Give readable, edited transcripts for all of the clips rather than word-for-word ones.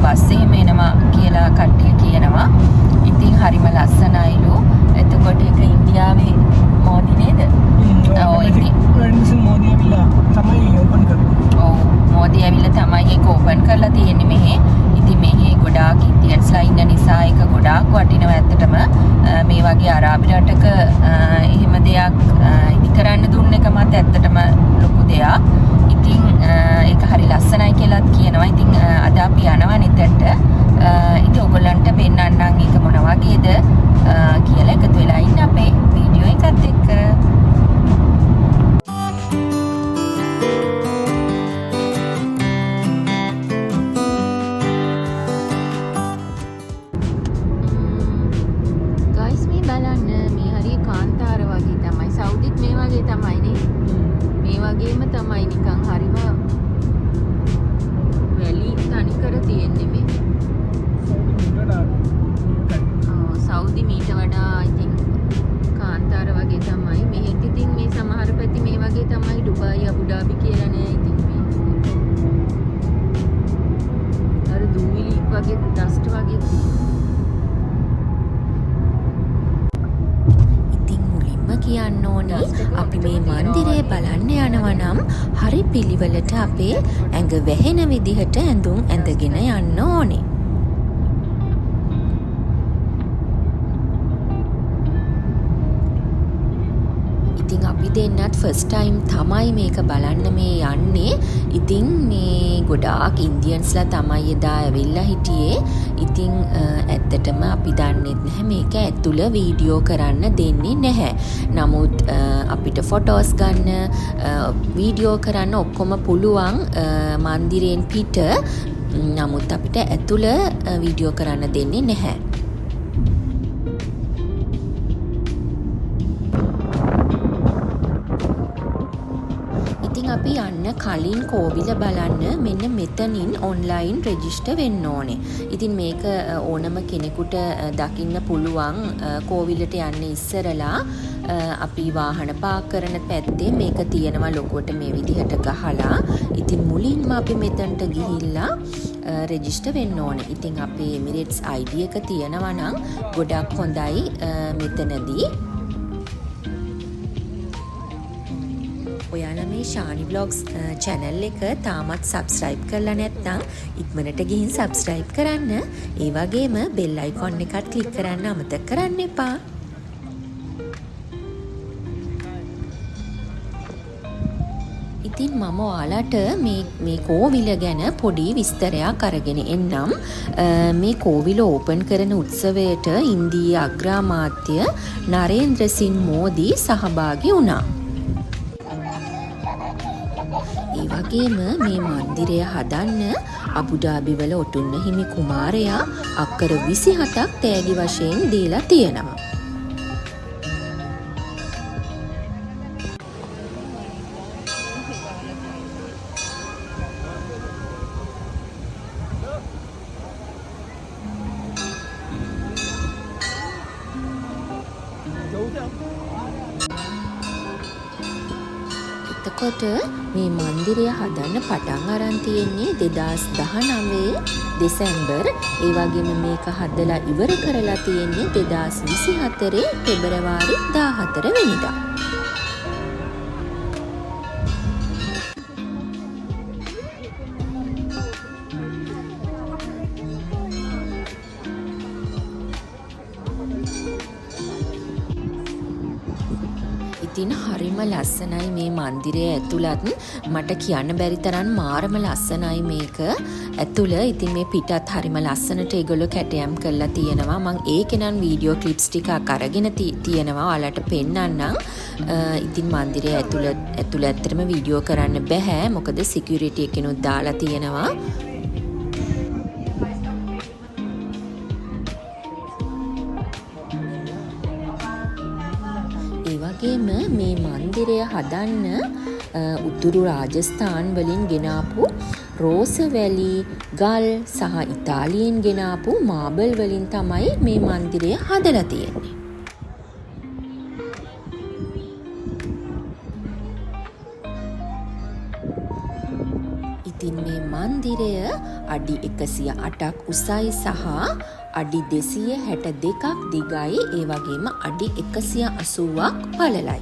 Bus එහෙම එනවා කියලා කට්ටිය කියනවා. ඉතින් හරිම ලස්සනයිලු. එතකොට ඒක ඉන්දියාවේ මෝදි නේද? ඔව් ඉතින් මෝදි ඇවිල්ලා තමයි ඕපන් කරන්නේ. ඔව් මෝදි ඇවිල්ලා තමයි ඒක ඕපන් කරලා තියෙන්නේ මෙහි. ඉතින් මෙහි ගොඩාක් ඉන්දියන්ස්ලා ඉන්න නිසා ඒක ගොඩාක් වටිනවා ඇත්තටම. මේ වගේ අරාබි රටක එහෙම දෙයක් ඉදි කරන්න දුන්න එක මත ඇත්තටම ලොකු දෙයක්. ඉතින් ඒක හරි ලස්සනයි කියලාත් කියනවා. ඉතින් අද අපි යනවා නෙතට. ඉතින් ඔයගොල්ලන්ට පෙන්නන්නම් ඒක මොන වගේද කියලා එකතු වෙලා ඉන්න අපේ වීඩියෝ එකත් එක්ක. තමයි නිකන් හරිම වැලි තනිකර තියෙන්නේ මේ. සෞදි මීට වඩා I think කාන්තාර වගේ තමයි. මෙහෙත් ඉතින් මේ සමහර පැති මේ වගේ තමයි. ඩුබායි අබුඩාබි කියලා නෑ ඉතින් මේ. අර දූවිලි වගේ ඩස්ට් වගේ කියන්න ඕනි අපි මේ මන්දිරය බලන්න යනවා නම් හරි පිළිවෙලට අපේ ඇඟ වැහෙන විදිහට ඇඳුම් ඇඳගෙන යන්න ඕනේ. ඉතින් අපි දෙන්නත් ෆස්ට් ටයිම් තමයි මේක බලන්න මේ යන්නේ. ඉතින් මේ ගොඩාක් ඉන්දියන්ස්ලා තමයි එදා ඇවිල්ලා හිටියේ. ඉතින් ඇත්තටම අපි දන්නෙත් නැහැ මේක ඇතුළ වීඩියෝ කරන්න දෙන්නේ නැහැ. නමුත් අපිට ෆොටෝස් ගන්න වීඩියෝ කරන්න ඔක්කොම පුළුවන් මන්දිරයෙන් පිට. නමුත් අපිට ඇතුළ වීඩියෝ කරන්න දෙන්නේ නැහැ. අපි යන්න කලින් කෝවිල බලන්න මෙන්න මෙතනින් ඔන්ලයින් රෙජිස්ටර් වෙන්න ඕනේ. ඉතින් මේක ඕනම කෙනෙකුට දකින්න පුළුවන් කෝවිලට යන්න ඉස්සරලා අපි වාහන පාක් කරන පැත්තේ මේක තියෙනවා ලොකුවට මේ විදිහට ගහලා. ඉතින් මුලින්ම අපි මෙතනට ගිහිල්ලා රෙජිස්ටර් වෙන්න ඕනේ. ඉතින් අපේ Emirates ID එක තියෙනවා නම් ගොඩක් හොඳයි මෙතනදී. ඔයාලා මේ ශානි vlogs channel එක තාමත් subscribe කරලා නැත්නම් ඉක්මනට ගිහින් subscribe කරන්න. ඒ වගේම bell icon එකත් click කරන්න අමතක කරන්න එපා. ඉතින් මම ඔයාලට මේ කෝවිල ගැන පොඩි විස්තරයක් අරගෙන එන්නම්. මේ කෝවිල ඕපන් කරන උත්සවයට ඉන්දීය අග්‍රාමාත්‍ය නරේන්ද්‍ර සිං මෝදි සහභාගී වුණා. ඒ වගේම මේ මන්දිරය හදන්න අබුඩාබි වල ඔටුන්න හිමි කුමාරයා අක්කර 27ක් තෑගි වශයෙන් දීලා තියෙනවා. එතකොට මේ මන්දිරය හදන්න පටන් අරන් තියෙන්නේ 2019 දෙසැම්බර්. ඒ වගේම මේක හදලා ඉවර කරලා තියෙන්නේ 2024 පෙබරවාරි 14 වෙනිදා. ඉතින් හරිම ලස්සනයි මේ මන්දිරය ඇතුළත්. මට කියන්න බැරි තරම් මාරම ලස්සනයි මේක ඇතුළ. ඉතින් මේ පිටත් හරිම ලස්සනට ඒගොල්ලෝ කැටයම් කරලා තියෙනවා. මම ඒකේ නම් වීඩියෝ ක්ලිප්ස් ටිකක් අරගෙන තියෙනවා ඔයාලට පෙන්නන්නම්. ඉතින් මන්දිරය ඇතුළ ඇත්තටම වීඩියෝ කරන්න බෑ. මොකද සිකියුරිටි එකනොත් දාලා තියෙනවා. මේ මන්දිරය හදන්න උතුරු රාජස්ථාන් වලින් ගෙනාපු රෝස වැලි ගල් සහ ඉතාලියෙන් ගෙනාපු මාබල් වලින් තමයි මේ මන්දිරය හදලා තියෙන්නේ. ඉතින් මේ මන්දිරය අඩි 108ක් උසයි සහ අඩි 262ක් දිගයි. ඒ වගේම අඩි 180ක් පළලයි.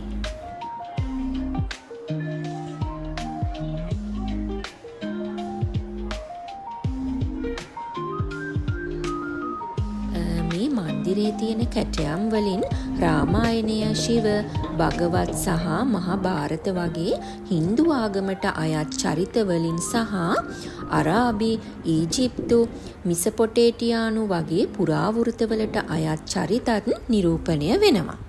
මේ මන්දිරයේ තියෙන කැටයම් වලින් රාමායනය, ශිව, භගවත් සහ මහාභාරත වගේ හින්දු ආගමට අයත් චරිත වලින් සහ අරාබි, ඊජිප්තු, මිසපොටේටියානු වගේ පුරාවෘතවලට අයත් චරිතත් නිරූපණය වෙනවා.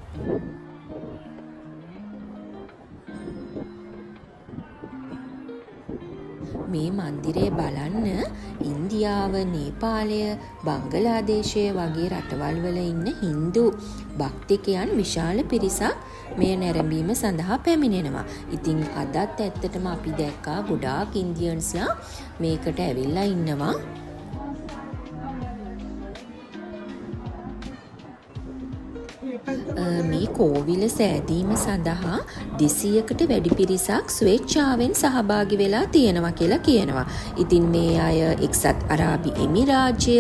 මේ මන්දිරය බලන්න ඉන්දියාව, නේපාලය, බංගලාදේශය වගේ රටවල් වල ඉන්න හින්දු භක්තිකයන් විශාල පිරිසක් මේ නැරඹීම සඳහා පැමිණෙනවා. ඉතින් අදත් ඇත්තටම අපි දැක්කා ගොඩාක් ඉන්දියන්ස්ලා මේකට ඇවිල්ලා ඉන්නවා. මේ කෝවිල සෑදීම සඳහා 200කට වැඩි පිරිසක් ස්වේච්ඡාවෙන් සහභාගී වෙලා තියෙනවා කියලා කියනවා. ඉතින් මේ අය එක්සත් අරාබි එමිරාජ්‍ය,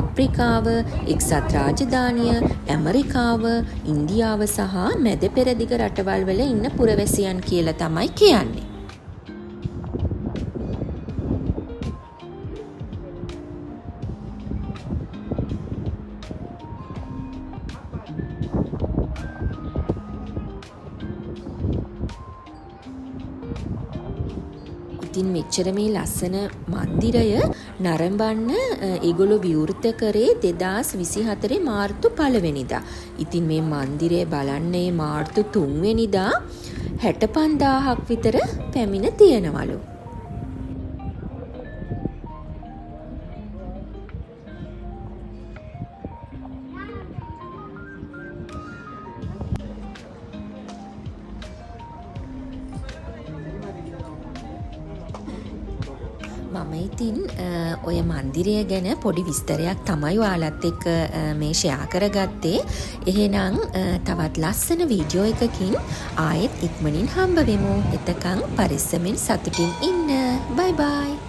අප්‍රිකාව, එක්සත් රාජධානිය, ඇමරිකාව, ඉන්දියාව සහ මැද පෙරදිග රටවල් වල ඉන්න පුරවැසියන් කියලා තමයි කියන්නේ. ඉතින් මෙච්චර මේ ලස්සන මන්දිරය නරඹන්න ඒගොල්ලෝ විවෘත කරේ 2024 මාර්තු 1 වෙනිදා. ඉතින් මේ මන්දිරය බලන්නේ මාර්තු 3 වෙනිදා 65000ක් විතර පැමිණ තියෙනවලු. මම ඉතින් ඔය මන්දිරය ගැන පොඩි විස්තරයක් තමයි ඔයාලත් එක්ක මේ ෂෙයා කරගත්තේ. එහෙනම් තවත් ලස්සන වීඩියෝ එකකින් ආයෙත් ඉක්මනින් හම්බ වෙමු. එතකන් පරිස්සමෙන් සතුටින් ඉන්න. බයි බයි.